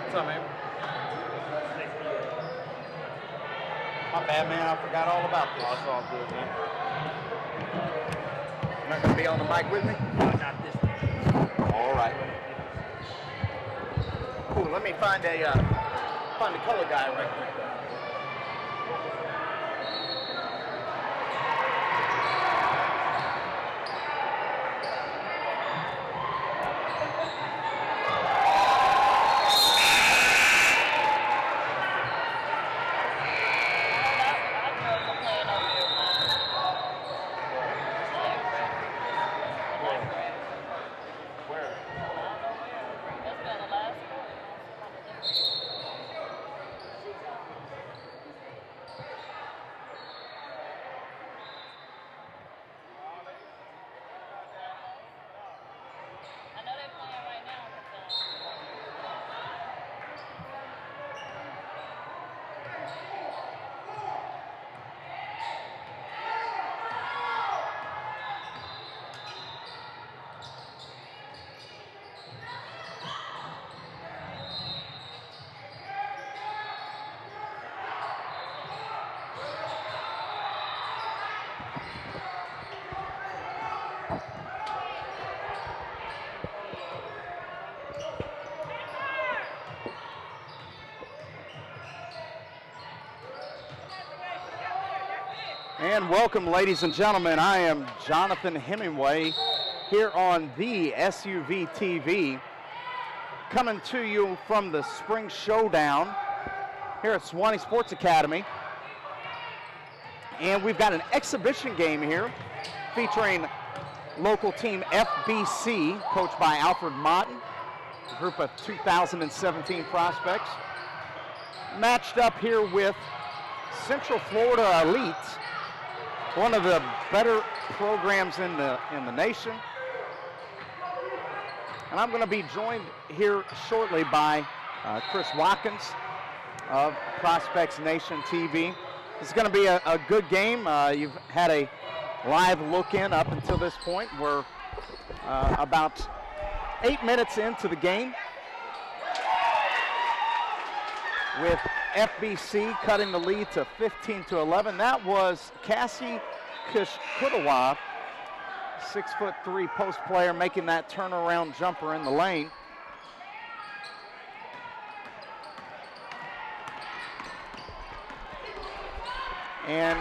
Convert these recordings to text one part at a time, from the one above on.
What's up, man? My bad, man. I forgot all about this. Oh, it's all good, man. You're not going to be on the mic with me? No, not this one. All right. Cool. Let me find a color guy right quick. And welcome, ladies and gentlemen. I am Jonathan Hemingway here on the SUV TV, coming to you from the Spring Showdown here at Sewanee Sports Academy. And we've got an exhibition game here featuring local team FBC, coached by Alfred Motton, a group of 2017 prospects, matched up here with Central Florida Elite, one of the better programs in the nation. And I'm going to be joined here shortly by Chris Watkins of Prospects Nation TV. It's going to be a good game. You've had a live look in up until this point. We're about 8 minutes into the game, with FBC cutting the lead to 15-11. That was Cassie Kushkutawa, 6'3" post player, making that turnaround jumper in the lane. And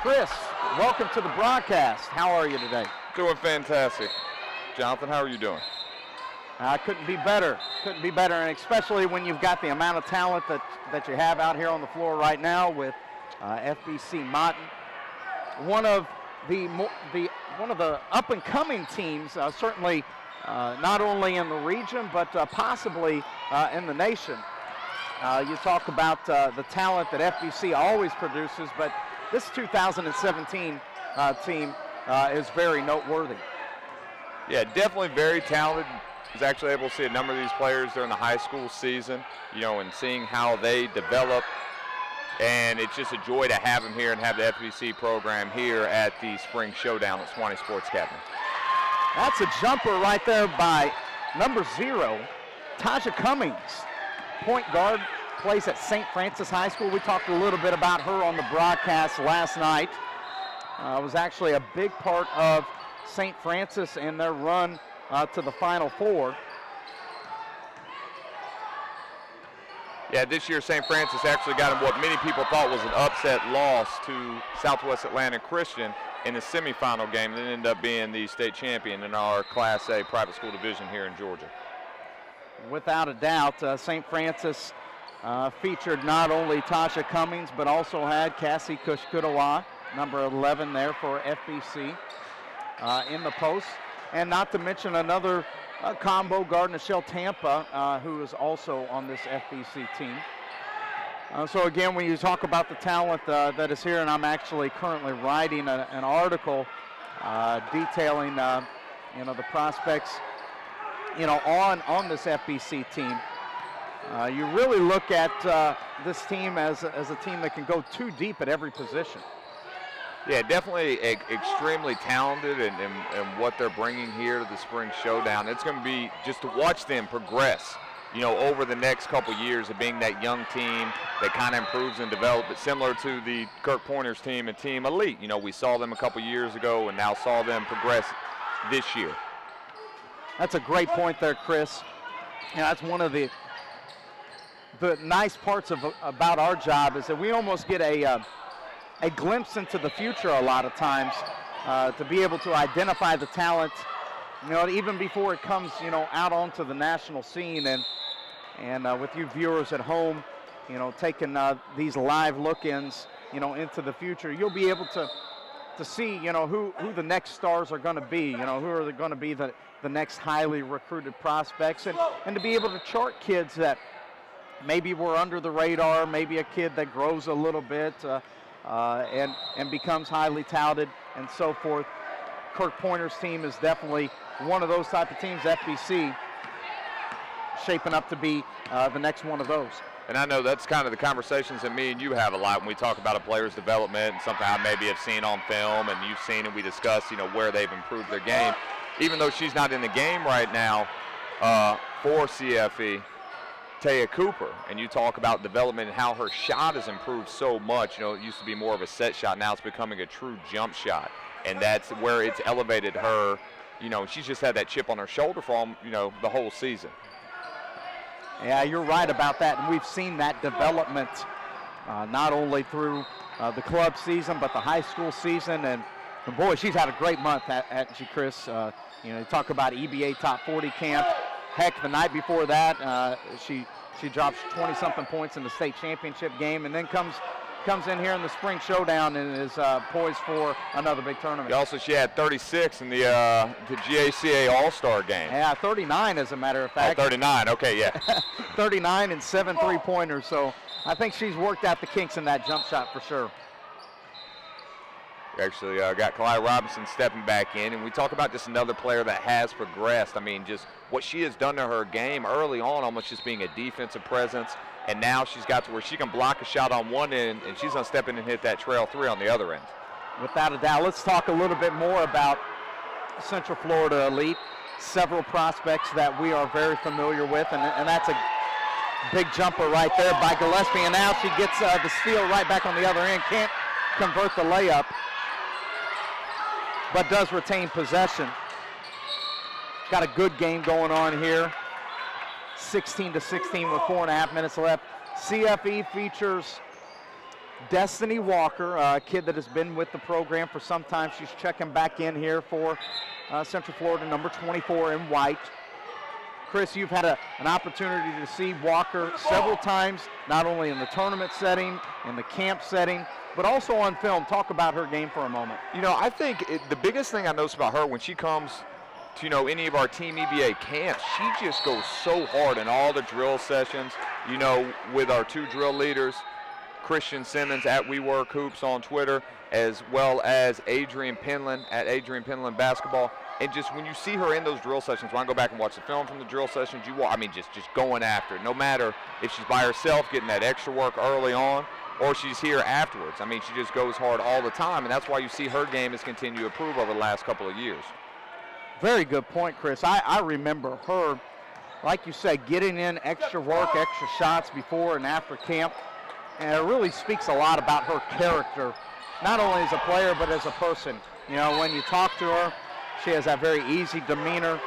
Chris, welcome to the broadcast. How are you today? Doing fantastic. Jonathan, how are you doing? Couldn't be better. Couldn't be better, and especially when you've got the amount of talent that you have out here on the floor right now with FBC Motton, one of the up and coming teams, certainly not only in the region but possibly in the nation. You talk about the talent that FBC always produces, but this 2017 team is very noteworthy. Yeah, definitely very talented. I was actually able to see a number of these players during the high school season, and seeing how they develop. And it's just a joy to have them here and have the FBC program here at the Spring Showdown at Sewanee Sports Academy. That's a jumper right there by number 0, Taja Cummings. Point guard, plays at St. Francis High School. We talked a little bit about her on the broadcast last night. Was actually a big part of St. Francis and their run to the Final Four. Yeah, this year St. Francis actually got him what many people thought was an upset loss to Southwest Atlanta Christian in the semifinal game, and then ended up being the state champion in our Class A private school division here in Georgia. Without a doubt, St. Francis featured not only Tasha Cummings, but also had Cassie Kushkutawa, number 11 there for FBC in the post. And not to mention another combo guard, Nichelle Tampa, who is also on this FBC team. So again, when you talk about the talent that is here, and I'm actually currently writing an article detailing, the prospects, on this FBC team. You really look at this team as a team that can go too deep at every position. Yeah, definitely extremely talented in what they're bringing here to the Spring Showdown. It's going to be just to watch them progress over the next couple years of being that young team that kind of improves and develops, but similar to the Kirk Pointers team and Team Elite. We saw them a couple years ago and now saw them progress this year. That's a great point there, Chris. That's one of the nice parts about our job is that we almost get a glimpse into the future a lot of times to be able to identify the talent, even before it comes, out onto the national scene. And with you viewers at home, taking these live look-ins, into the future, you'll be able to see, who the next stars are going to be, who are going to be the next highly recruited prospects, and to be able to chart kids that maybe were under the radar, maybe a kid that grows a little bit and becomes highly touted and so forth. Kirk Pointers team is definitely one of those type of teams. FBC shaping up to be the next one of those. And I know that's kind of the conversations that me and you have a lot when we talk about a player's development and something I maybe have seen on film and you've seen and we discuss, where they've improved their game. Even though she's not in the game right now for CFE, Taya Cooper, and you talk about development and how her shot has improved so much. It used to be more of a set shot. Now it's becoming a true jump shot. And that's where it's elevated her. She's just had that chip on her shoulder from, the whole season. Yeah, you're right about that. And we've seen that development not only through the club season, but the high school season. And boy, she's had a great month, hasn't she, Chris? You talk about EBA Top 40 camp. Heck, the night before that, she drops 20-something points in the state championship game, and then comes in here in the spring showdown and is poised for another big tournament. Also, she had 36 in the GACA All-Star game. Yeah, 39 as a matter of fact. Oh, 39, okay, yeah. 39 and 7 3-pointers, so I think she's worked out the kinks in that jump shot for sure. We actually got Kalai Robinson stepping back in, and we talk about just another player that has progressed. I mean, just what she has done to her game early on, almost just being a defensive presence, and now she's got to where she can block a shot on one end, and she's going to step in and hit that trail three on the other end. Without a doubt. Let's talk a little bit more about Central Florida Elite. Several prospects that we are very familiar with, and that's a big jumper right there by Gillespie, and now she gets the steal right back on the other end. Can't convert the layup, but does retain possession. Got a good game going on here. 16-16 with 4.5 minutes left. CFE features Destiny Walker, a kid that has been with the program for some time. She's checking back in here for Central Florida, number 24 in white. Chris, you've had an opportunity to see Walker several times, not only in the tournament setting, in the camp setting, but also on film. Talk about her game for a moment. I think the biggest thing I notice about her when she comes to, any of our Team EBA camps, she just goes so hard in all the drill sessions, with our two drill leaders, Christian Simmons at We Work Hoops on Twitter, as well as Adrian Penland at Adrian Penland Basketball. And just when you see her in those drill sessions, when I go back and watch the film from the drill sessions, just going after it. No matter if she's by herself getting that extra work early on or she's here afterwards. She just goes hard all the time, and that's why you see her game has continued to improve over the last couple of years. Very good point, Chris. I remember her, like you said, getting in extra work, extra shots before and after camp, and it really speaks a lot about her character, not only as a player but as a person. When you talk to her, she has that very easy demeanor.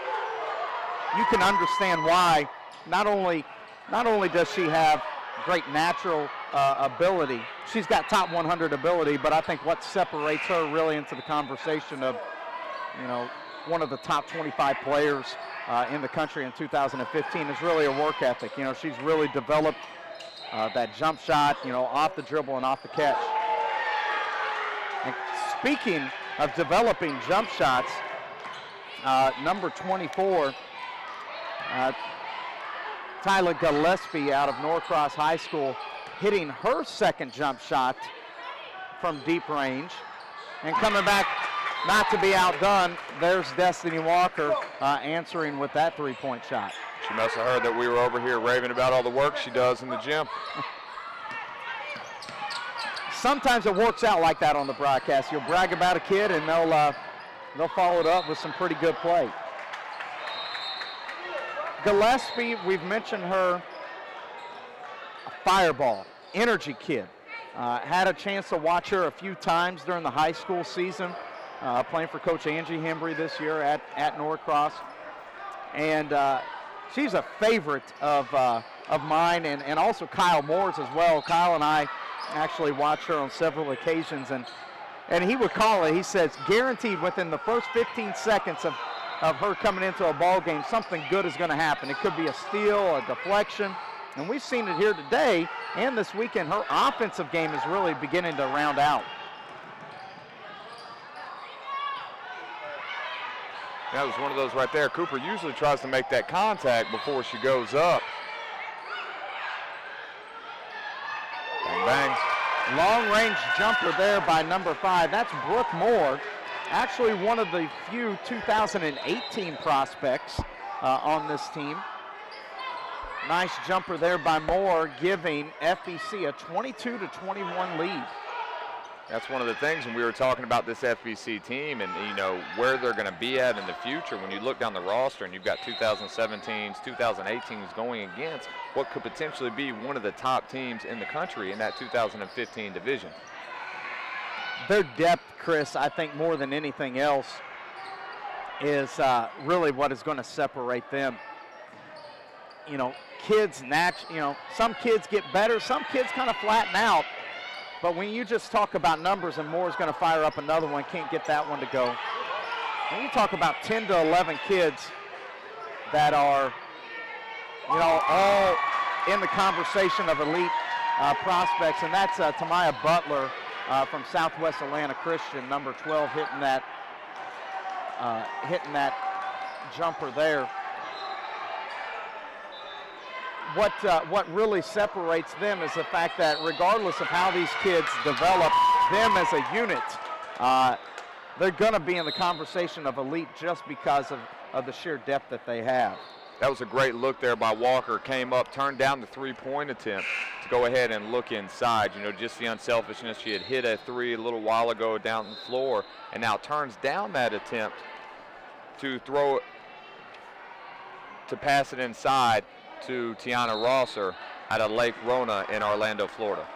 You can understand why. Not only does she have great natural ability, she's got top 100 ability, but I think what separates her really into the conversation of, one of the top 25 players in the country in 2015 is really a work ethic. She's really developed that jump shot, off the dribble and off the catch. And speaking of developing jump shots, number 24, Tyler Gillespie out of Norcross High School, hitting her second jump shot from deep range. And coming back, not to be outdone, there's Destiny Walker answering with that three-point shot. She must have heard that we were over here raving about all the work she does in the gym. Sometimes it works out like that on the broadcast. You'll brag about a kid and they'll follow it up with some pretty good play. Gillespie, we've mentioned her, a fireball, energy kid. Had a chance to watch her a few times during the high school season, playing for Coach Angie Hembry this year at Norcross. And she's a favorite of mine and also Kyle Moore's as well. Kyle and I actually watched her on several occasions, and he would call it. He says, guaranteed within the first 15 seconds of her coming into a ball game, something good is going to happen. It could be a steal, a deflection, and we've seen it here today and this weekend. Her offensive game is really beginning to round out. That was one of those right there. Cooper usually tries to make that contact before she goes up. Bang, bang. Long-range jumper there by number 5. That's Brooke Moore, actually one of the few 2018 prospects on this team. Nice jumper there by Moore, giving FBC a 22-21 lead. That's one of the things when we were talking about this FBC team and, you know, where they're going to be at in the future. When you look down the roster and you've got 2017s, 2018s going against what could potentially be one of the top teams in the country in that 2015 division. Their depth, Chris, I think more than anything else is really what is going to separate them. You know, some kids get better, some kids kind of flatten out. But when you just talk about numbers and Moore's going to fire up another one, can't get that one to go. When you talk about 10 to 11 kids that are, you know, all in the conversation of elite prospects, and that's Tamaya Butler from Southwest Atlanta Christian, number 12, hitting that jumper there. What really separates them is the fact that regardless of how these kids develop them as a unit, they're going to be in the conversation of elite just because of the sheer depth that they have. That was a great look there by Walker. Came up, turned down the three-point attempt to go ahead and look inside. You know, just the unselfishness. She had hit a three a little while ago down the floor and now turns down that attempt to throw it, to pass it inside to Tiana Rosser out of Lake Rona in Orlando, Florida.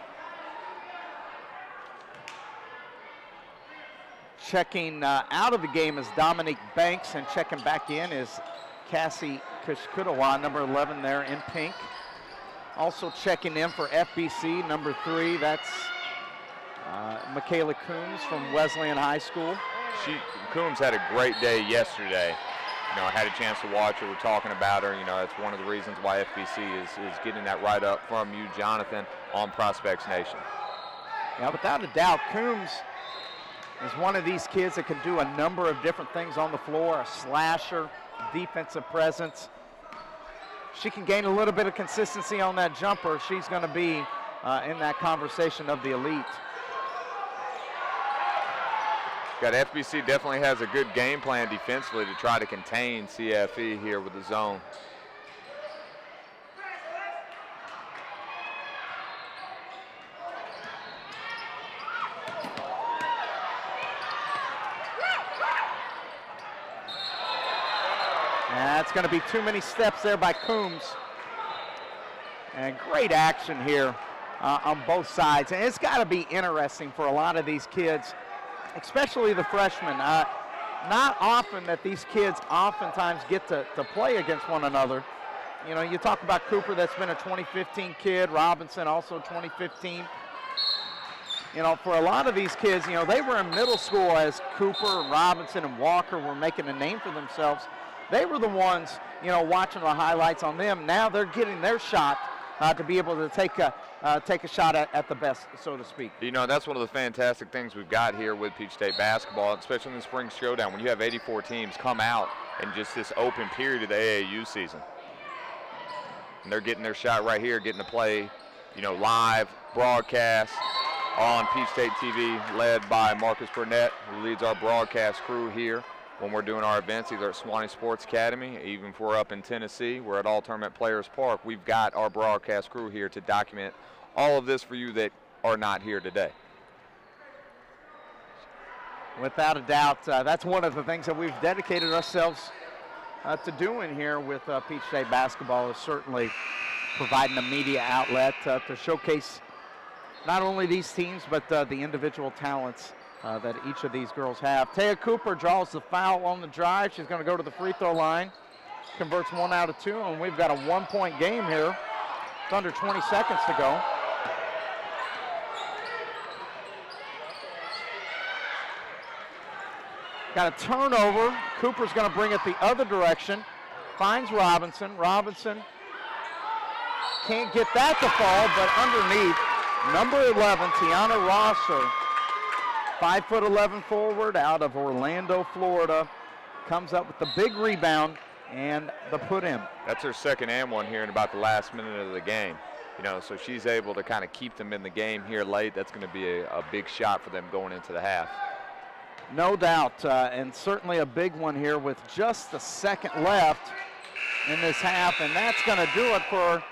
Checking out of the game is Dominique Banks, and checking back in is Cassie Kushkudawa, number 11 there in pink. Also checking in for FBC, number 3, that's Michaela Coombs from Wesleyan High School. Coombs had a great day yesterday. You know, I had a chance to watch her. We're talking about her. You know, that's one of the reasons why FBC is getting that write-up from you, Jonathan, on Prospects Nation. Yeah, without a doubt, Coombs is one of these kids that can do a number of different things on the floor, a slasher, defensive presence. She can gain a little bit of consistency on that jumper. She's going to be in that conversation of the elite. Got FBC definitely has a good game plan defensively to try to contain CFE here with the zone. That's going to be too many steps there by Coombs. And great action here on both sides. And it's got to be interesting for a lot of these kids, especially the freshmen. Not often that these kids oftentimes get to play against one another. You know, you talk about Cooper, that's been a 2015 kid, Robinson also 2015. You know, for a lot of these kids, you know, they were in middle school as Cooper and Robinson and Walker were making a name for themselves. They were the ones, you know, watching the highlights on them. Now they're getting their shot to be able to take a shot at the best, so to speak. You know, that's one of the fantastic things we've got here with Peach State basketball, especially in the spring showdown, when you have 84 teams come out in just this open period of the AAU season. And they're getting their shot right here, getting to play, you know, live broadcast on Peach State TV, led by Marcus Burnett, who leads our broadcast crew here when we're doing our events, either at Swanee Sports Academy, even if we're up in Tennessee, we're at All Tournament Players Park. We've got our broadcast crew here to document all of this for you that are not here today. Without a doubt, that's one of the things that we've dedicated ourselves to do in here with Peach State basketball is certainly providing a media outlet to showcase not only these teams, but the individual talents that each of these girls have. Taya Cooper draws the foul on the drive. She's going to go to the free throw line, converts 1 out of 2, and we've got a 1-point game here. It's under 20 seconds to go. Got a turnover. Cooper's going to bring it the other direction. Finds Robinson. Robinson can't get that to fall, but underneath, number 11, Tiana Rosser, 5'11" forward out of Orlando, Florida, comes up with the big rebound and the put in. That's her second and one here in about the last minute of the game. So she's able to kind of keep them in the game here late. That's going to be a big shot for them going into the half. No doubt, and certainly a big one here with just a second left in this half, and that's going to do it for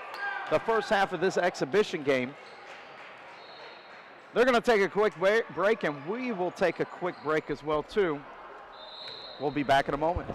the first half of this exhibition game. They're going to take a quick break, and we will take a quick break as well, too. We'll be back in a moment.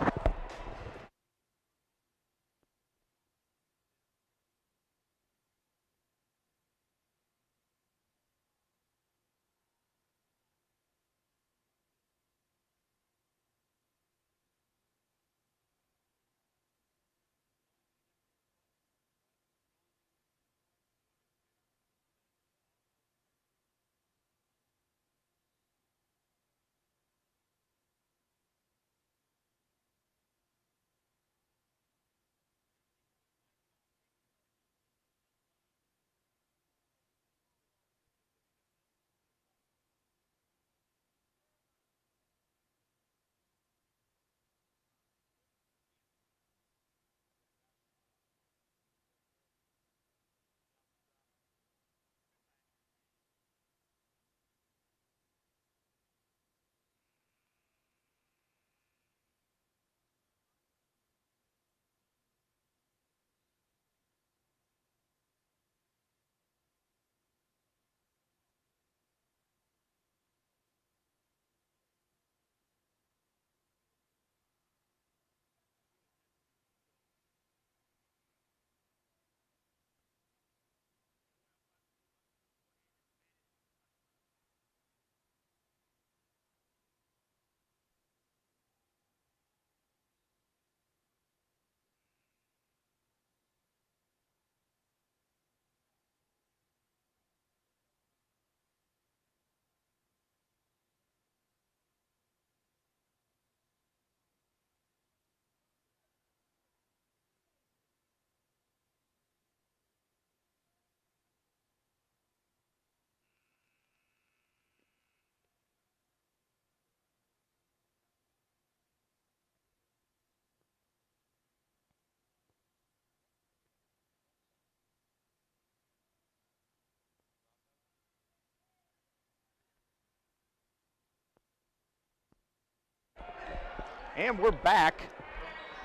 And we're back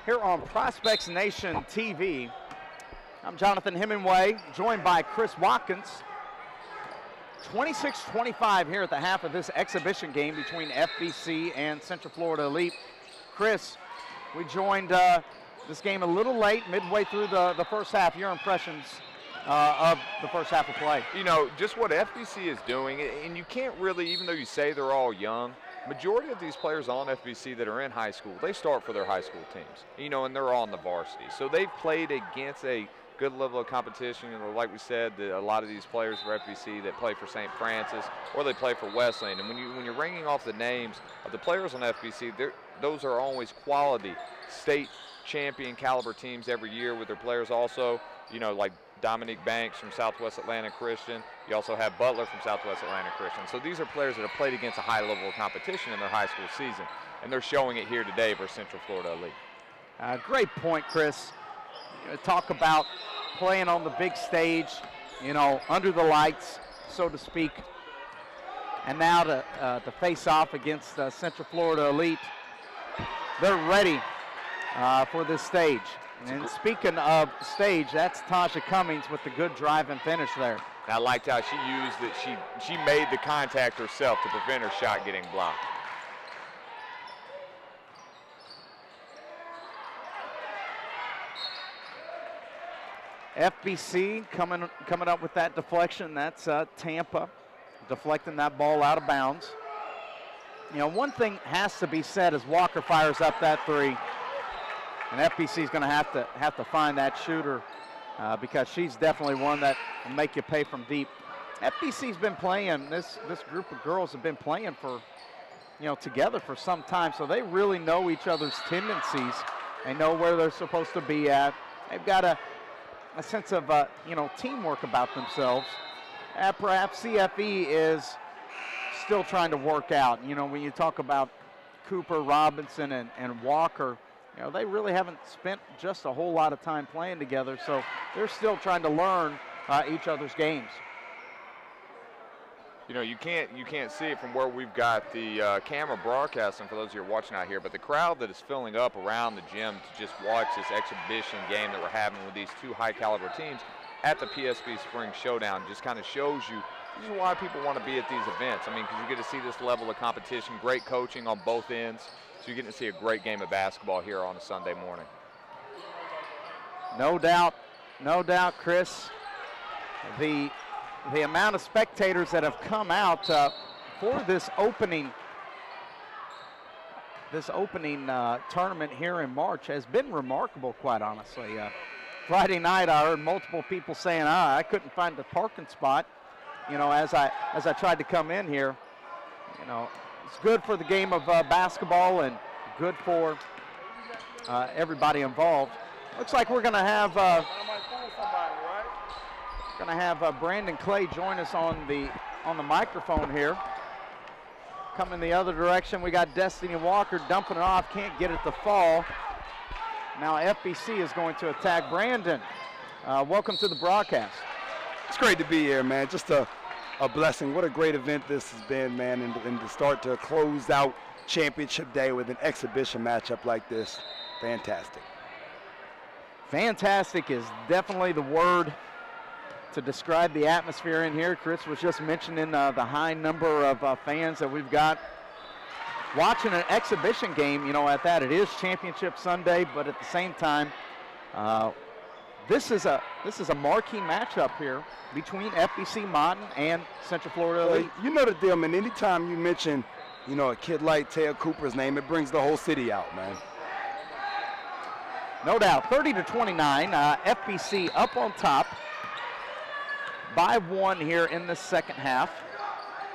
here on Prospects Nation TV. I'm Jonathan Hemingway, joined by Chris Watkins. 26-25 here at the half of this exhibition game between FBC and Central Florida Elite. Chris, we joined this game a little late, midway through the first half. Your impressions of the first half of play? Just what FBC is doing, and you can't really, even though you say they're all young, majority of these players on FBC that are in high school, they start for their high school teams, and they're all in the varsity. So they've played against a good level of competition. Like we said, a lot of these players for FBC that play for St. Francis or they play for Wesleyan. And when you're ringing off the names of the players on FBC, those are always quality state champion caliber teams every year with their players also, like Dominique Banks from Southwest Atlanta Christian. You also have Butler from Southwest Atlanta Christian. So these are players that have played against a high level of competition in their high school season, and they're showing it here today versus Central Florida Elite. Great point, Chris. Talk about playing on the big stage, under the lights, so to speak. And now to face off against Central Florida Elite. They're ready for this stage. And speaking of stage, that's Tasha Cummings with the good drive and finish there. And I liked how she used it. She made the contact herself to prevent her shot getting blocked. FBC coming up with that deflection. That's Tampa deflecting that ball out of bounds. You know, one thing has to be said as Walker fires up that three, and FBC is going to have to find that shooter because she's definitely one that will make you pay from deep. FBC's been playing, this group of girls have been playing for, you know, together for some time, so they really know each other's tendencies. They know where they're supposed to be at. They've got a sense of, you know, teamwork about themselves. Perhaps CFE is still trying to work out. You know, when you talk about Cooper, Robinson, and Walker, you know, they really haven't spent just a whole lot of time playing together, so they're still trying to learn each other's games. You know, you can't see it from where we've got the camera broadcasting for those of you who are watching out here, but the crowd that is filling up around the gym to just watch this exhibition game that we're having with these two high-caliber teams at the PSB Spring Showdown just kind of shows you this is why people want to be at these events. I mean, because you get to see this level of competition, great coaching on both ends, so you're getting to see a great game of basketball here on a Sunday morning. No doubt, Chris. The amount of spectators that have come out for this opening tournament here in March has been remarkable, quite honestly. Friday night, I heard multiple people saying, I couldn't find the parking spot, you know, as I tried to come in here. You know, it's good for the game of basketball and good for everybody involved. Looks like we're going to have Brandon Clay join us on the microphone here. Coming the other direction, we got Destiny Walker dumping it off, can't get it to fall. Now FBC is going to attack Brandon. Welcome to the broadcast. It's great to be here, man. Just a blessing. What a great event this has been, man, and to start to close out championship day with an exhibition matchup like this. Fantastic. Fantastic is definitely the word to describe the atmosphere in here. Chris was just mentioning the high number of fans that we've got watching an exhibition game, you know, at that. It is Championship Sunday, but at the same time, this is a marquee matchup here between FBC Martin and Central Florida Elite. You know the deal, man. Anytime you mention, you know, a kid like Taya Cooper's name, it brings the whole city out, man. No doubt. 30-29, FBC up on top by one here in the second half.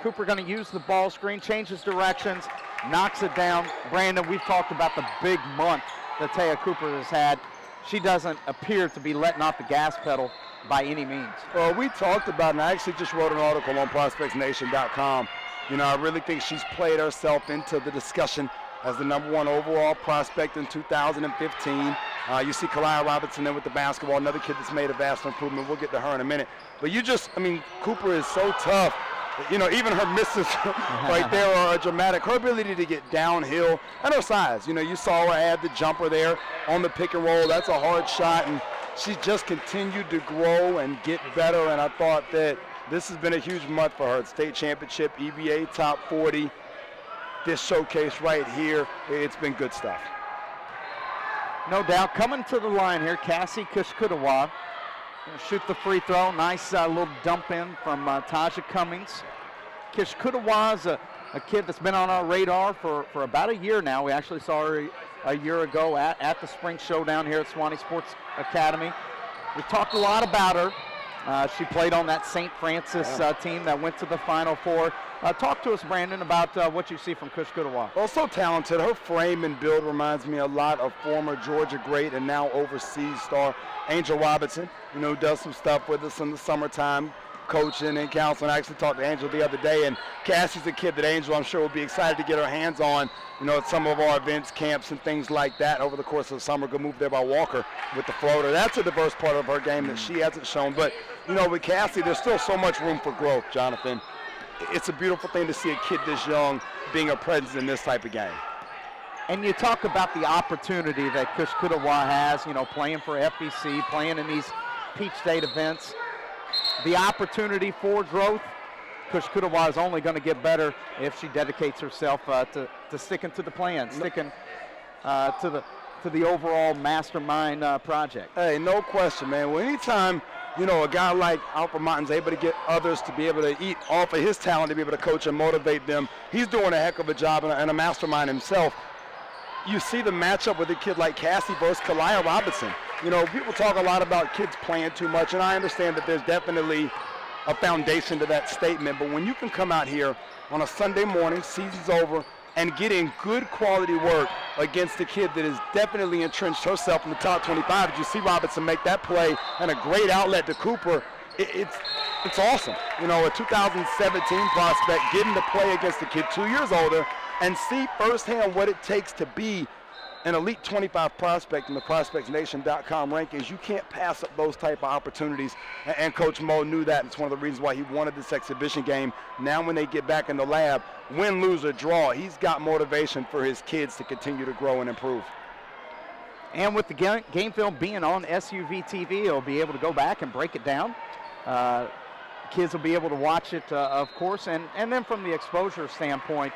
Cooper going to use the ball screen, changes directions, knocks it down. Brandon, we've talked about the big month that Taya Cooper has had. She doesn't appear to be letting off the gas pedal by any means. Well, we talked about it, and I actually just wrote an article on ProspectsNation.com. You know, I really think she's played herself into the discussion as the #1 overall prospect in 2015. You see Kalia Robinson there with the basketball, another kid that's made a vast improvement. We'll get to her in a minute. But Cooper is so tough. You know, even her misses right there are dramatic. Her ability to get downhill and her size. You know, you saw her add the jumper there on the pick and roll. That's a hard shot, and she's just continued to grow and get better. And I thought that this has been a huge month for her. State championship, EBA top 40. This showcase right here, it's been good stuff. No doubt. Coming to the line here, Cassie Kushkudawa. Gonna shoot the free throw. Nice little dump in from Taja Cummings. Kushkudawa is a kid that's been on our radar for about a year now. We actually saw her a year ago at the Spring Showdown here at Swanee Sports Academy. We talked a lot about her. She played on that St. Francis team that went to the Final Four. Talk to us, Brandon, about what you see from Kushkudawa. Well, so talented. Her frame and build reminds me a lot of former Georgia great and now overseas star Angel Robinson, you know, who does some stuff with us in the summertime, coaching and counseling. I actually talked to Angel the other day, and Cassie's a kid that Angel, I'm sure, will be excited to get her hands on, you know, at some of our events, camps, and things like that over the course of the summer. Good move there by Walker with the floater. That's a diverse part of her game that she hasn't shown. But, you know, with Cassie, there's still so much room for growth, Jonathan. It's a beautiful thing to see a kid this young being a presence in this type of game. And you talk about the opportunity that Kushkudawa has, you know, playing for FBC, playing in these Peach State events. The opportunity for growth, Kushkudawa is only going to get better if she dedicates herself to sticking to the plan, sticking to to the overall mastermind project. Hey, no question, man. Well, anytime, a guy like Alfred Martin's able to get others to be able to eat off of his talent, to be able to coach and motivate them, he's doing a heck of a job and a mastermind himself. You see the matchup with a kid like Cassie versus Kalia Robinson. People talk a lot about kids playing too much, and I understand that there's definitely a foundation to that statement, but when you can come out here on a Sunday morning, season's over, and get in good quality work against a kid that has definitely entrenched herself in the top 25. As you see Robinson make that play and a great outlet to Cooper, it's awesome. A 2017 prospect getting to play against a kid 2 years older and see firsthand what it takes to be an elite 25 prospect in the ProspectsNation.com rankings. You can't pass up those type of opportunities, and Coach Mo knew that. It's one of the reasons why he wanted this exhibition game. Now when they get back in the lab, win, lose, or draw, he's got motivation for his kids to continue to grow and improve. And with the game film being on SUV TV, he'll be able to go back and break it down. Kids will be able to watch it, of course, and then from the exposure standpoint,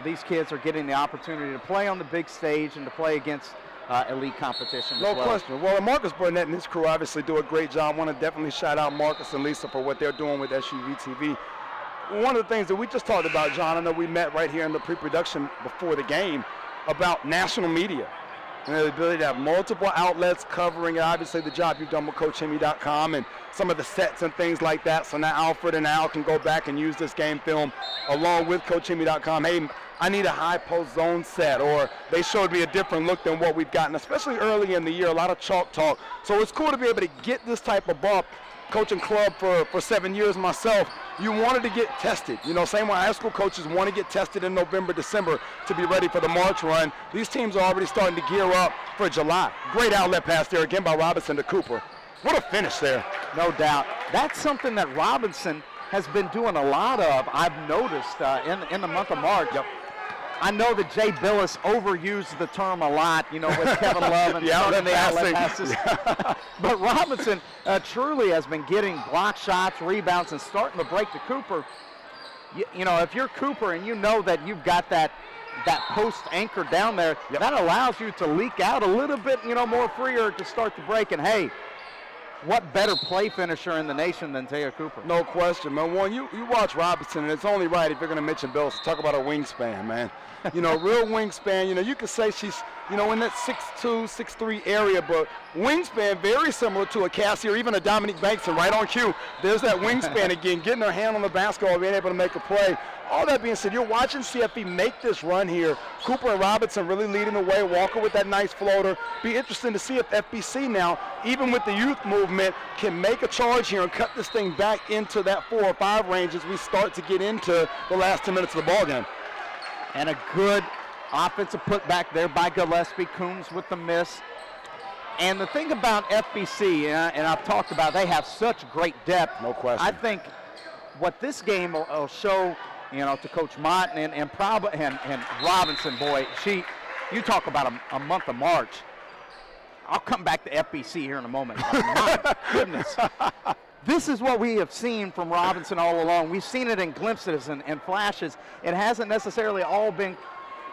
these kids are getting the opportunity to play on the big stage and to play against elite competition no as well. Question. Well, Marcus Burnett and his crew obviously do a great job. I want to definitely shout out Marcus and Lisa for what they're doing with SUV TV. One of the things that we just talked about, John, I know we met right here in the pre-production before the game about national media and the ability to have multiple outlets covering, obviously, the job you've done with CoachHemmy.com and some of the sets and things like that. So now Alfred and Al can go back and use this game film along with CoachHemmy.com. Hey, I need a high post zone set, or they showed me a different look than what we've gotten, especially early in the year, a lot of chalk talk. So it's cool to be able to get this type of bump. Coaching club for 7 years myself, you wanted to get tested. Same way high school coaches want to get tested in November, December to be ready for the March run. These teams are already starting to gear up for July. Great outlet pass there again by Robinson to Cooper. What a finish there. No doubt. That's something that Robinson has been doing a lot of, I've noticed, in the month of March. Yep. I know that Jay Billis overused the term a lot, with Kevin Love and starting the outlet passes. But Robinson truly has been getting block shots, rebounds, and starting to break to Cooper. If you're Cooper and you know that you've got that post anchor down there, yep, that allows you to leak out a little bit, more freer to start the break. And hey, what better play finisher in the nation than Taya Cooper? No question, man. One, you watch Robinson, and it's only right if you're going to mention Billis. Talk about her wingspan, man. Real wingspan. You could say she's, in that 6'2", 6'3" area, but wingspan very similar to a Cassie or even a Dominique Bankson, right on cue. There's that wingspan again, getting her hand on the basketball, being able to make a play. All that being said, you're watching CFB make this run here. Cooper and Robinson really leading the way. Walker with that nice floater. Be interesting to see if FBC now, even with the youth movement, can make a charge here and cut this thing back into that 4 or 5 range as we start to get into the last 10 minutes of the ballgame. And a good offensive putback there by Gillespie. Coombs with the miss. And the thing about FBC, and I've talked about, they have such great depth. No question. I think what this game will show, to Coach Mott and Robinson, boy, you talk about a month of March. I'll come back to FBC here in a moment. My goodness. This is what we have seen from Robinson all along. We've seen it in glimpses and flashes. It hasn't necessarily all been,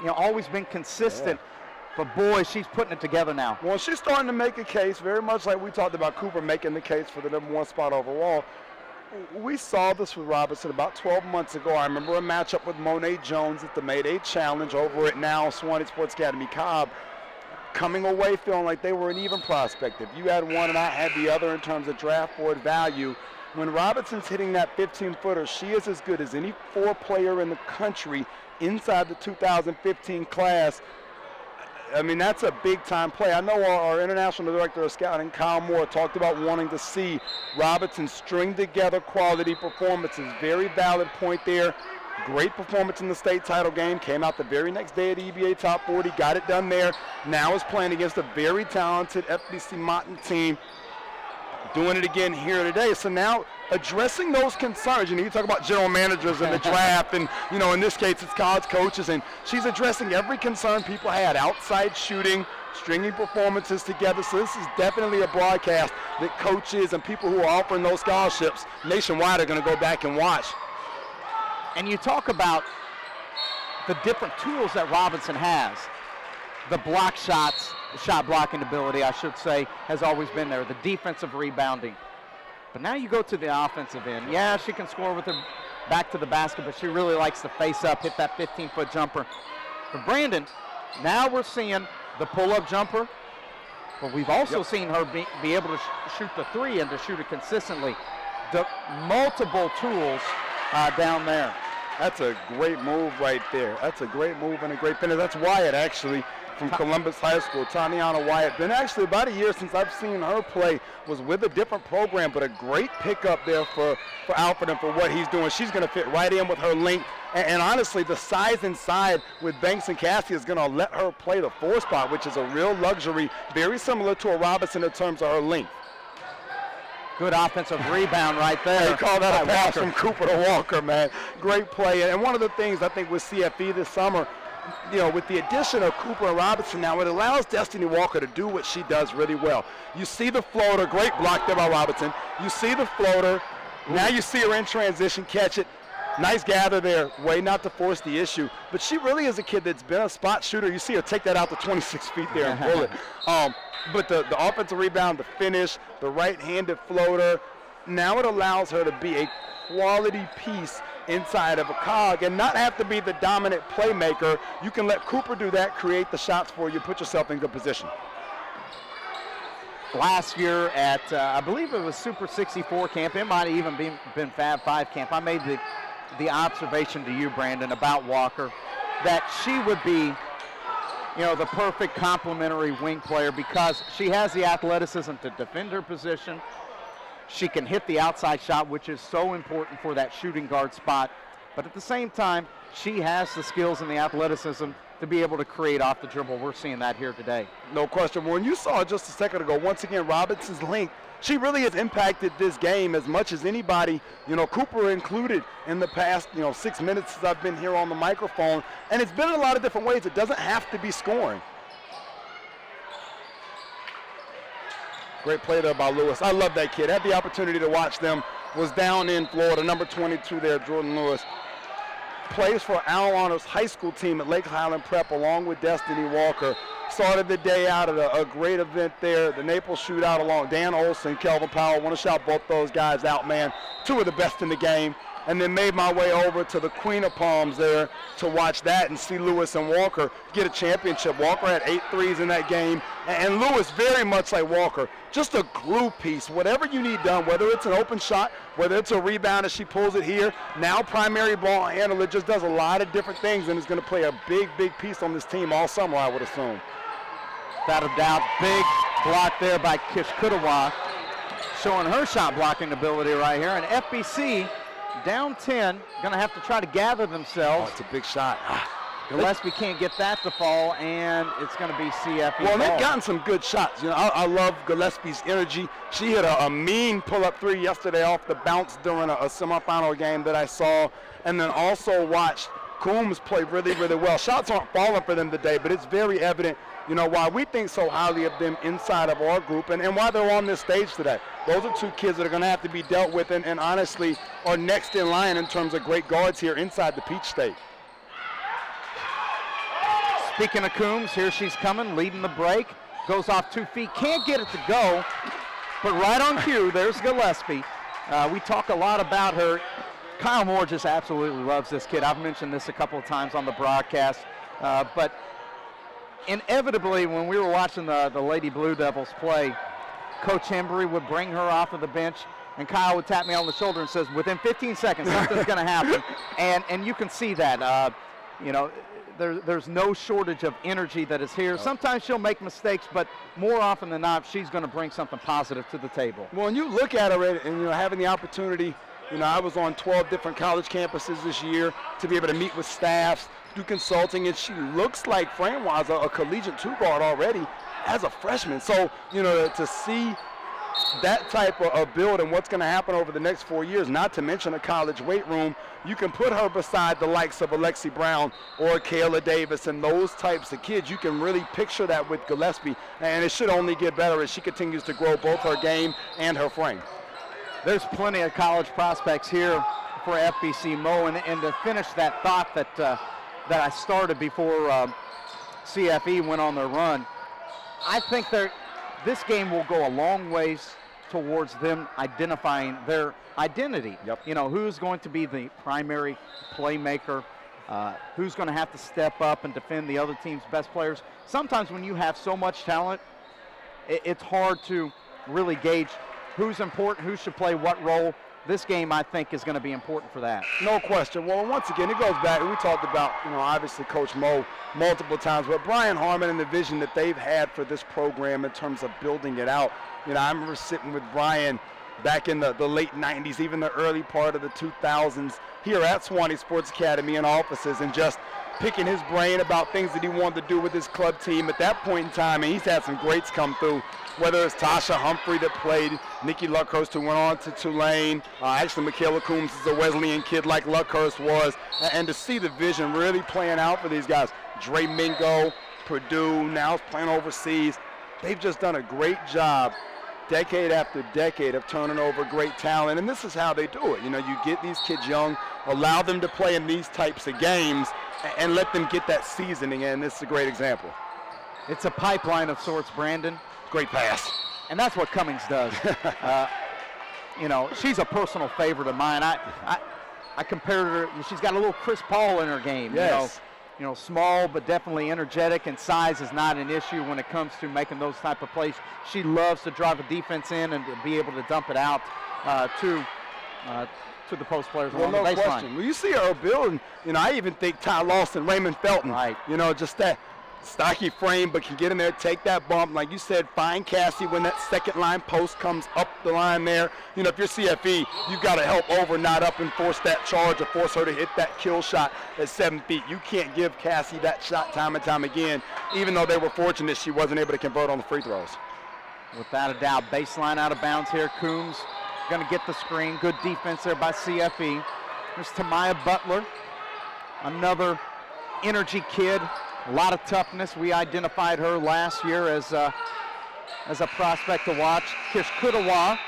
always been consistent. Yeah. But boy, she's putting it together now. Well, she's starting to make a case, very much like we talked about Cooper making the case for the #1 spot overall. We saw this with Robinson about 12 months ago. I remember a matchup with Monet Jones at the Mayday Challenge over at now Swanee Sports Academy Cobb, coming away feeling like they were an even prospect. If you had one and I had the other in terms of draft board value, when Robinson's hitting that 15-footer, she is as good as any 4 player in the country inside the 2015 class. I mean, that's a big-time play. I know our international director of scouting, Kyle Moore, talked about wanting to see Robinson string together quality performances. Very valid point there. Great performance in the state title game. Came out the very next day at EBA Top 40. Got it done there. Now is playing against a very talented FBC Martin team. Doing it again here today. So now addressing those concerns. You talk about general managers in the draft, and in this case it's college coaches, and she's addressing every concern people had. Outside shooting, stringing performances together. So this is definitely a broadcast that coaches and people who are offering those scholarships nationwide are going to go back and watch. And you talk about the different tools that Robinson has. the block shots, shot blocking ability, I should say, has always been there, the defensive rebounding. But now you go to the offensive end. Yeah, she can score with her back to the basket, but she really likes to face up, hit that 15-foot jumper. For Brandon, now we're seeing the pull-up jumper, but we've also seen her be able to shoot the three and to shoot it consistently. The multiple tools down there. That's a great move right there. That's a great move and a great finish. That's Wyatt, actually, from Columbus High School. Tatiana Wyatt. Been actually about a year since I've seen her play. Was with a different program, but a great pickup there for Alfred and for what he's doing. She's going to fit right in with her length. And honestly, the size inside with Banks and Cassie is going to let her play the 4 spot, which is a real luxury, very similar to a Robinson in terms of her length. Good offensive rebound right there. They call that a pass from Cooper to Walker, man. Great play. And one of the things I think with CFE this summer, you know, with the addition of Cooper and Robinson now, it allows Destiny Walker to do what she does really well. You see the floater, great block there by Robinson. You see the floater. Now you see her in transition, catch it. Nice gather there, way not to force the issue. But she really is a kid that's been a spot shooter. You see her take that out to 26 feet there and pull it. But the offensive rebound, the finish, the right-handed floater, now it allows her to be a quality piece inside of a cog and not have to be the dominant playmaker. You can let Cooper do that, create the shots for you, put yourself in good position. Last year at, I believe it was Super 64 camp, it might have even been Fab 5 camp, I made the observation to you, Brandon, about Walker, that she would be, you know, the perfect complementary wing player because she has the athleticism to defend her position. She can hit the outside shot, which is so important for that shooting guard spot. But at the same time, she has the skills and the athleticism to be able to create off the dribble. We're seeing that here today. No question. When you saw just a second ago, once again, Robinson's length, she really has impacted this game as much as anybody, you know, Cooper included in the past, 6 minutes since I've been here on the microphone. And it's been in a lot of different ways. It doesn't have to be scoring. Great play there by Lewis. I love that kid. Had the opportunity to watch them. Was down in Florida, number 22 there, Jordan Lewis. Plays for Al Honors high school team at Lake Highland Prep along with Destiny Walker. Started the day out at a great event there. The Naples shootout along Dan Olson, Kelvin Powell. Want to shout both those guys out, man. Two of the best in the game. And then made my way over to the Queen of Palms there to watch that and see Lewis and Walker get a championship. Walker had 8 threes in that game. And Lewis, very much like Walker, just a glue piece. Whatever you need done, whether it's an open shot, whether it's a rebound as she pulls it here, now primary ball handler, just does a lot of different things and is going to play a big, big piece on this team all summer, I would assume. Without a doubt, big block there by Kish Kudawa, showing her shot blocking ability right here. And FBC down 10, going to have to try to gather themselves. Oh, it's a big shot. Gillespie can't get that to fall, and it's going to be CFE. Well, they've gotten some good shots. I love Gillespie's energy. She hit a mean pull-up 3 yesterday off the bounce during a semifinal game that I saw, and then also watched Coombs play really, really well. Shots aren't falling for them today, but it's very evident, why we think so highly of them inside of our group and why they're on this stage today. Those are 2 kids that are going to have to be dealt with and honestly are next in line in terms of great guards here inside the Peach State. Speaking of Coombs, here she's coming, leading the break. Goes off 2 feet, can't get it to go, but right on cue, there's Gillespie. We talk a lot about her. Kyle Moore just absolutely loves this kid. I've mentioned this a couple of times on the broadcast, but inevitably when we were watching the Lady Blue Devils play, Coach Hembry would bring her off of the bench, and Kyle would tap me on the shoulder and says, within 15 seconds, something's going to happen. And you can see that. There's no shortage of energy that is here. Sometimes she'll make mistakes, but more often than not, she's going to bring something positive to the table. Well, when you look at her and having the opportunity, I was on 12 different college campuses this year to be able to meet with staffs, do consulting, and she looks like frame-wise a collegiate 2-guard already as a freshman. So, to see that type of build and what's going to happen over the next 4 years, not to mention a college weight room, you can put her beside the likes of Alexi Brown or Kayla Davis and those types of kids. You can really picture that with Gillespie, and it should only get better as she continues to grow both her game and her frame. There's plenty of college prospects here for FBC Mo, and to finish that thought that I started before CFE went on their run. I think this game will go a long ways towards them identifying their identity. Yep. You know, who's going to be the primary playmaker, who's going to have to step up and defend the other team's best players. Sometimes when you have so much talent, it's hard to really gauge who's important, who should play what role. This game, I think, is going to be important for that. No question. Well, once again, it goes back. We talked about, obviously Coach Mo multiple times, but Brian Harmon and the vision that they've had for this program in terms of building it out. I remember sitting with Brian back in the late 90s, even the early part of the 2000s here at Swanee Sports Academy in offices, and just picking his brain about things that he wanted to do with his club team at that point in time. And he's had some greats come through, whether it's Tasha Humphrey that played, Nikki Luckhurst who went on to Tulane, actually Michaela Coombs is a Wesleyan kid like Luckhurst was, and to see the vision really playing out for these guys. Dre Mingo, Purdue, now is playing overseas. They've just done a great job decade after decade of turning over great talent, and this is how they do it. You get these kids young, allow them to play in these types of games, and let them get that seasoning, and this is a great example. It's a pipeline of sorts, Brandon. Great pass. And that's what Cummings does. She's a personal favorite of mine. I compared her, she's got a little Chris Paul in her game. Yes. Small but definitely energetic, and size is not an issue when it comes to making those type of plays. She loves to drive a defense in and to be able to dump it out to the post players along the baseline. No question. When you see her building, I even think Ty Lawson, Raymond Felton, right. Just that stocky frame, but can get in there, take that bump. Like you said, find Cassie when that second line post comes up the line there. If you're CFE, you've got to help over, not up, and force that charge or force her to hit that kill shot at 7 feet. You can't give Cassie that shot time and time again, even though they were fortunate she wasn't able to convert on the free throws. Without a doubt, baseline out of bounds here. Coombs going to get the screen. Good defense there by CFE. There's Tamaya Butler, another energy kid. A lot of toughness. We identified her last year as a prospect to watch. Kishkudawa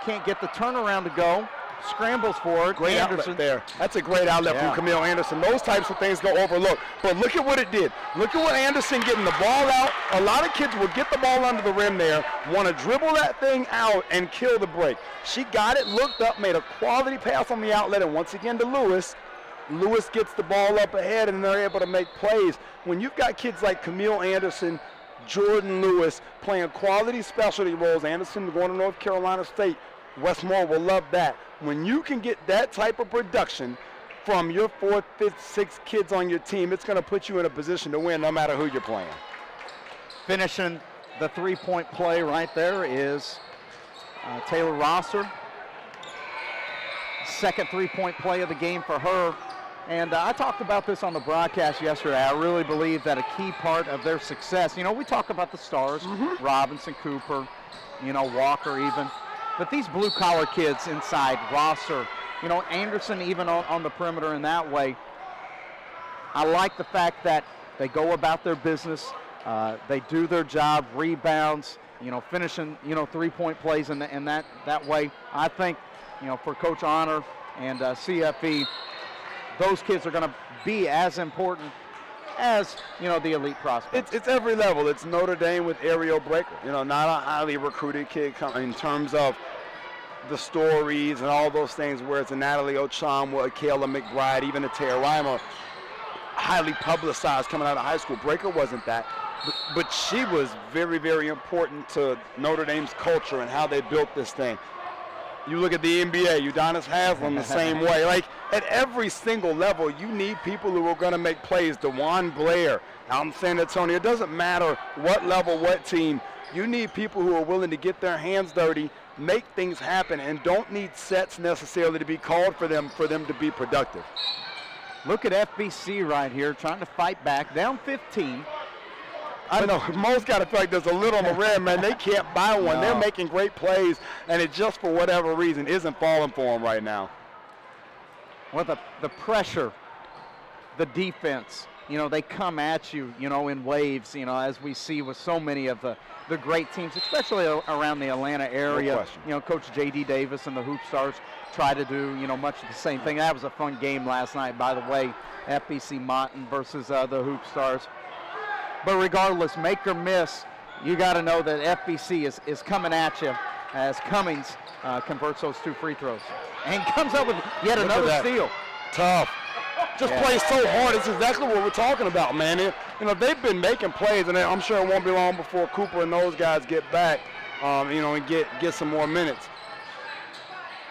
can't get the turnaround to go. Scrambles for it. Great Anderson outlet there. That's a great outlet from Camille Anderson. Those types of things go overlooked. But look at what it did. Look at what Anderson getting the ball out. A lot of kids will get the ball under the rim there, want to dribble that thing out and kill the break. She got it, looked up, made a quality pass on the outlet, and once again to Lewis. Lewis gets the ball up ahead, and they're able to make plays. When you've got kids like Camille Anderson, Jordan Lewis playing quality specialty roles, Anderson going to North Carolina State, Westmore will love that. When you can get that type of production from your 4th, 5th, 6th kids on your team, it's going to put you in a position to win no matter who you're playing. Finishing the three-point play right there is Taylor Rosser. Second three-point play of the game for her. And I talked about this on the broadcast yesterday. I really believe that a key part of their success, we talk about the stars, Robinson, Cooper, Walker even. But these blue-collar kids inside, Rosser, Anderson even on the perimeter in that way, I like the fact that they go about their business. They do their job, rebounds, finishing, three-point plays in that way. I think, for Coach Honor and CFE, those kids are going to be as important as, the elite prospects. It's every level. It's Notre Dame with Ariel Breaker. Not a highly recruited kid in terms of the stories and all those things, where it's a Natalie Ochamwa, a Kayla McBride, even a Tara Reimer, highly publicized coming out of high school. Breaker wasn't that. But she was very, very important to Notre Dame's culture and how they built this thing. You look at the NBA, Udonis Haslem the same way. Like, at every single level, you need people who are going to make plays. DeJuan Blair out in San Antonio. It doesn't matter what level, what team. You need people who are willing to get their hands dirty, make things happen, and don't need sets necessarily to be called for them to be productive. Look at FBC right here trying to fight back, down 15. I know, Mo's got to feel like there's a little on the rim, man. They can't buy one. No. They're making great plays, and it just, for whatever reason, isn't falling for them right now. Well, the pressure, the defense, they come at you, in waves, as we see with so many of the great teams, especially around the Atlanta area. No question. Coach J.D. Davis and the Hoop Stars try to do, much of the same thing. That was a fun game last night, by the way, FBC Motton versus the Hoop Stars. But regardless, make or miss, you got to know that FBC is coming at you as Cummings converts those 2 free throws. And comes up with yet another steal. Tough. Just plays so hard. It's exactly what we're talking about, man. They've been making plays, and I'm sure it won't be long before Cooper and those guys get back, and get some more minutes.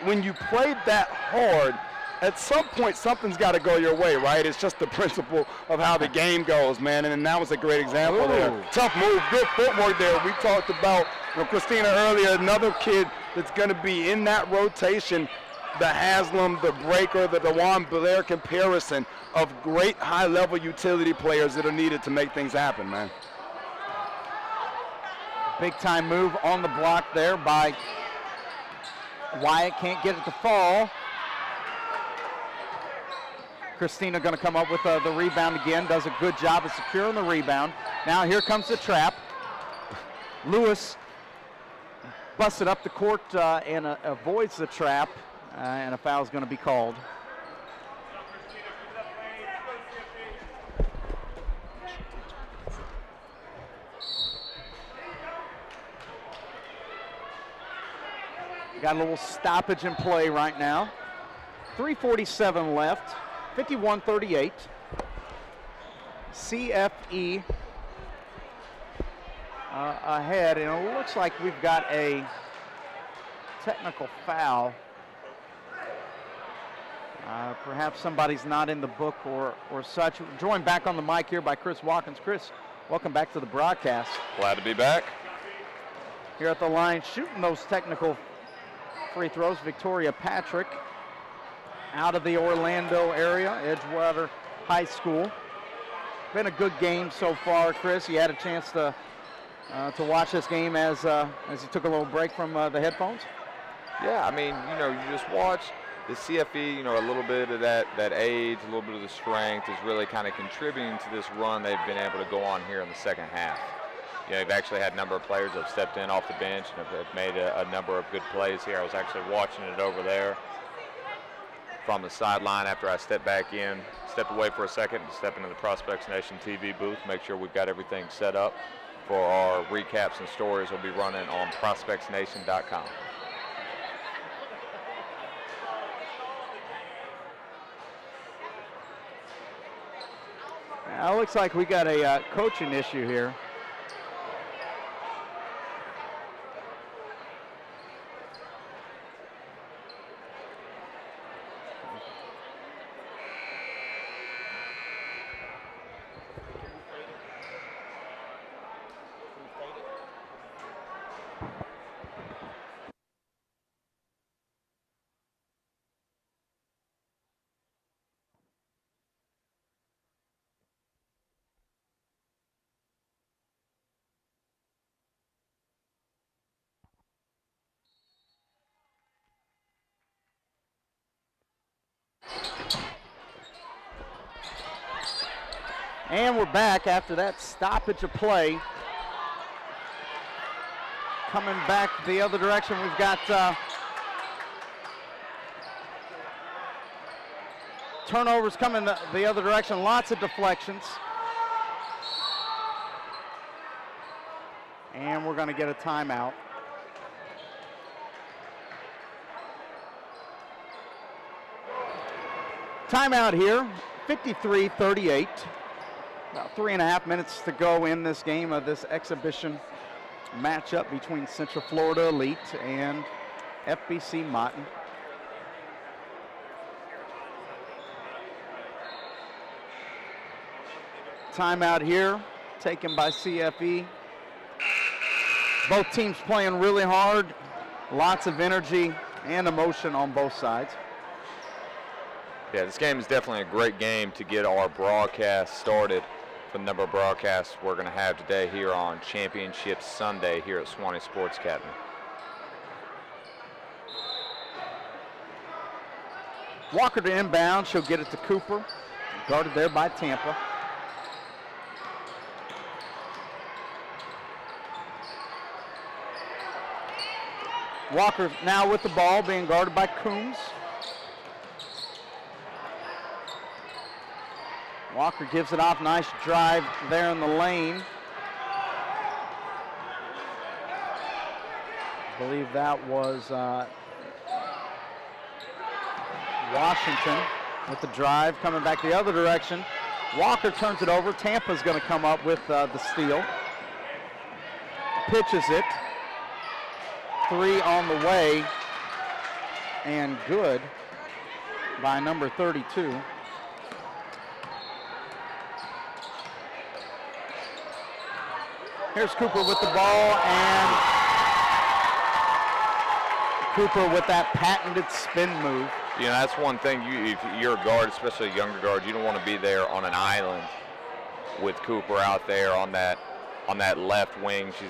When you play that hard, at some point something's got to go your way, right? It's just the principle of how the game goes, man. And that was a great example there. Tough move, good footwork there. We talked about Christina earlier, another kid that's going to be in that rotation. The Haslam, the Breaker, the DeJuan Blair comparison of great high-level utility players that are needed to make things happen, man. Big-time move on the block there by Wyatt. Can't get it to fall. Christina going to come up with the rebound again. Does a good job of securing the rebound. Now here comes the trap. Lewis busted up the court and avoids the trap. And a foul is going to be called. Got a little stoppage in play right now. 3:47 left, 51-38. CFE ahead, and it looks like we've got a technical foul. Perhaps somebody's not in the book or such. We're joined back on the mic here by Chris Watkins. Chris, welcome back to the broadcast. Glad to be back. Here at the line, shooting those technical free throws, Victoria Patrick, out of the Orlando area, Edgewater High School. Been a good game so far, Chris. You had a chance to watch this game as you took a little break from the headphones? Yeah, I mean, you just watch the CFE, a little bit of that age, a little bit of the strength is really kind of contributing to this run they've been able to go on here in the second half. They've actually had a number of players that have stepped in off the bench and have made a number of good plays here. I was actually watching it over there from the sideline after I stepped away for a second and stepped into the Prospects Nation TV booth, make sure we've got everything set up for our recaps and stories we'll be running on ProspectsNation.com. Now, it looks like we got a coaching issue here. And we're back after that stoppage of play. Coming back the other direction, we've got turnovers coming the other direction, lots of deflections. And we're going to get a timeout. Timeout here, 53-38. About 3.5 minutes to go in this game of this exhibition matchup between Central Florida Elite and FBC Motton. Timeout here, taken by CFE. Both teams playing really hard, lots of energy and emotion on both sides. Yeah, this game is definitely a great game to get our broadcast started for the number of broadcasts we're going to have today here on Championship Sunday here at Swanee Sports Academy. Walker to inbound, she'll get it to Cooper, guarded there by Tampa. Walker now with the ball, being guarded by Coombs. Walker gives it off. Nice drive there in the lane. I believe that was Washington with the drive coming back the other direction. Walker turns it over. Tampa's going to come up with the steal. Pitches it. 3 on the way. And good by number 32. Here's Cooper with the ball, and Cooper with that patented spin move. You know, that's one thing, if you're a guard, especially a younger guard, you don't want to be there on an island with Cooper out there on that left wing. She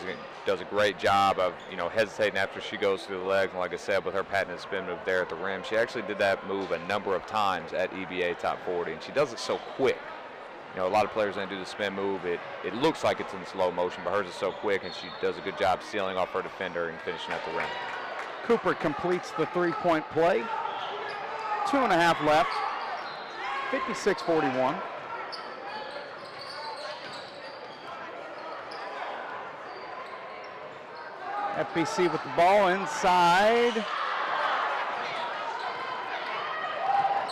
does a great job of, you know, hesitating after she goes through the legs. And like I said, with her patented spin move there at the rim, she actually did that move a number of times at EBA Top 40, and she does it so quick. You know, a lot of players, when they do the spin move, it looks like it's in slow motion, but hers is so quick, and she does a good job sealing off her defender and finishing at the rim. Cooper completes the three-point play. 2.5 left. 56-41. FBC with the ball inside.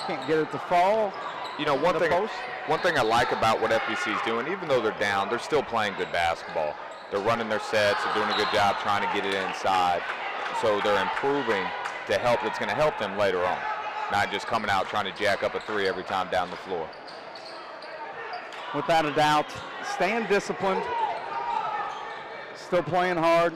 Can't get it to fall. You know, one thing I like about what FBC is doing, even though they're down, they're still playing good basketball. They're running their sets, they're doing a good job trying to get it inside. So they're improving to help. It's going to help them later on. Not just coming out trying to jack up a 3 every time down the floor. Without a doubt, staying disciplined, still playing hard.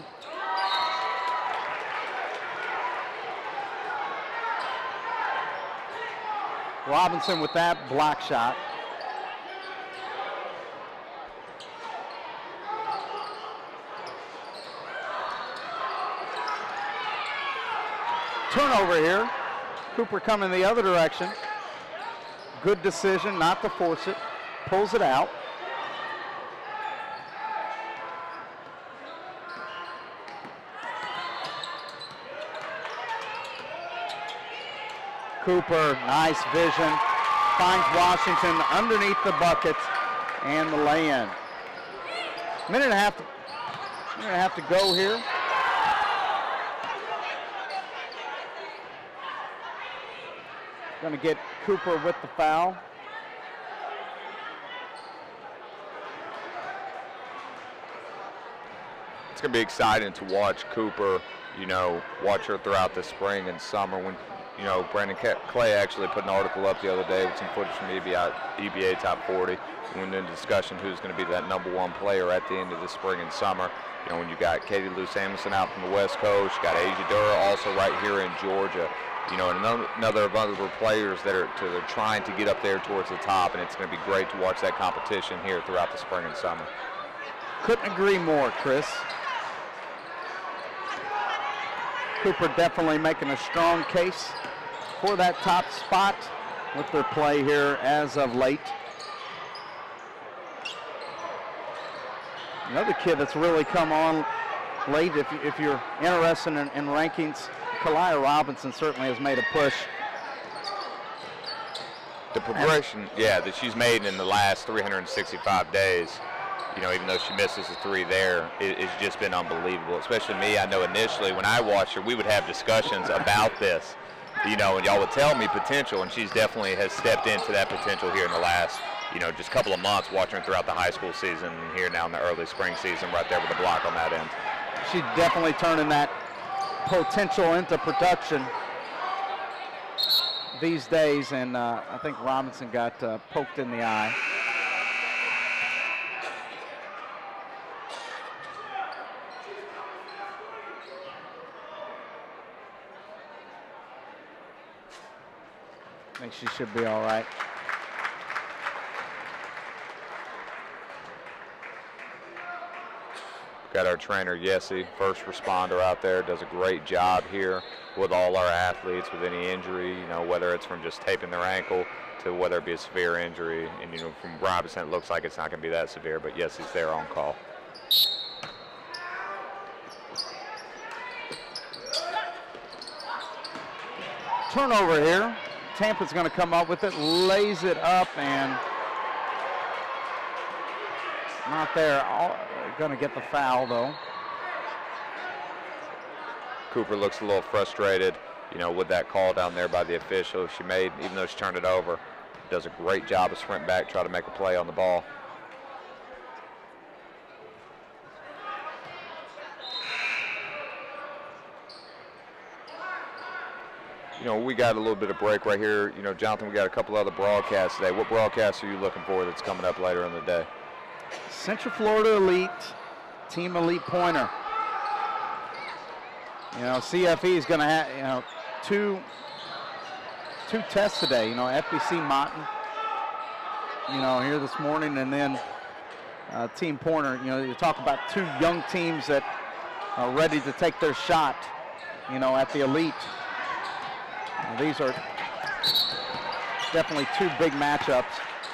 Robinson with that block shot. Turnover here. Cooper coming the other direction. Good decision not to force it. Pulls it out. Cooper, nice vision. Finds Washington underneath the bucket and the lay-in. Minute and a half to go here. Going to get Cooper with the foul. It's going to be exciting to watch Cooper, you know, watch her throughout the spring and summer. When, you know, Brandon Clay actually put an article up the other day with some footage from EBA Top 40. When in discussion who's going to be that #1 player at the end of the spring and summer. You know, when you got Katie Lou Samuelson out from the West Coast, you got Asia Dura also right here in Georgia. You know, another of other players that are trying to get up there towards the top, and it's going to be great to watch that competition here throughout the spring and summer. Couldn't agree more, Chris. Cooper definitely making a strong case for that top spot with their play here as of late. Another kid that's really come on late, if you're interested in rankings, Kalia Robinson certainly has made a push. The progression, that she's made in the last 365 days, you know, even though she misses a 3 there, it's just been unbelievable. Especially me, I know initially when I watched her, we would have discussions about this, you know, and y'all would tell me potential, and she's definitely has stepped into that potential here in the last, you know, just couple of months, watching her throughout the high school season and here now in the early spring season, right there with the block on that end. She's definitely turning that potential into production these days, and I think Robinson got poked in the eye. I think she should be all right. Got our trainer, Yessie, first responder out there, does a great job here with all our athletes with any injury, you know, whether it's from just taping their ankle to whether it be a severe injury. And, you know, from Robinson, it looks like it's not going to be that severe, but Yessie's there on call. Turnover here. Tampa's going to come up with it, lays it up, and not there. Going to get the foul, though. Cooper looks a little frustrated, with that call down there by the official. She made, even though she turned it over, does a great job of sprint back, try to make a play on the ball. We got a little bit of break right here. Jonathan, we got a couple other broadcasts today. What broadcasts are you looking for that's coming up later in the day? Central Florida Elite, Team Elite Pointer. CFE is going to have, two tests today. FBC Motton, here this morning, and then Team Pointer. You talk about two young teams that are ready to take their shot, at the Elite. These are definitely two big matchups.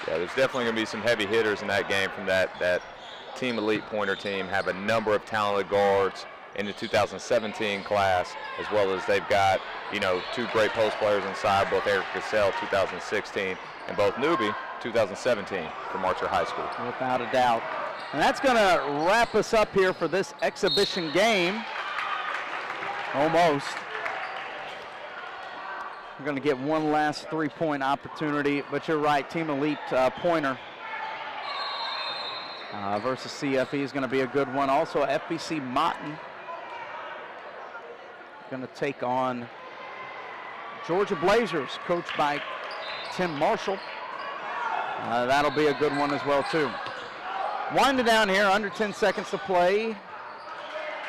Yeah, there's definitely going to be some heavy hitters in that game from that Team Elite Pointer team. Have a number of talented guards in the 2017 class, as well as they've got, two great post players inside, both Eric Cassell, 2016, and both Newbie, 2017, from Archer High School. Without a doubt. And that's going to wrap us up here for this exhibition game. Almost. We're going to get one last three-point opportunity, but you're right, Team Elite Pointer versus CFE is going to be a good one. Also, FBC Motton going to take on Georgia Blazers, coached by Tim Marshall. That'll be a good one as well, too. Winding down here, under 10 seconds to play.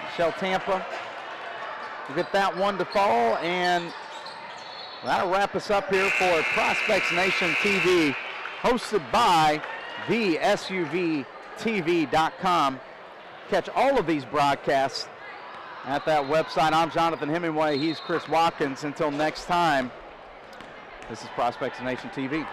Michelle Tampa will get that one to fall, and that'll wrap us up here for Prospects Nation TV, hosted by thesuvtv.com. Catch all of these broadcasts at that website. I'm Jonathan Hemingway. He's Chris Watkins. Until next time, this is Prospects Nation TV.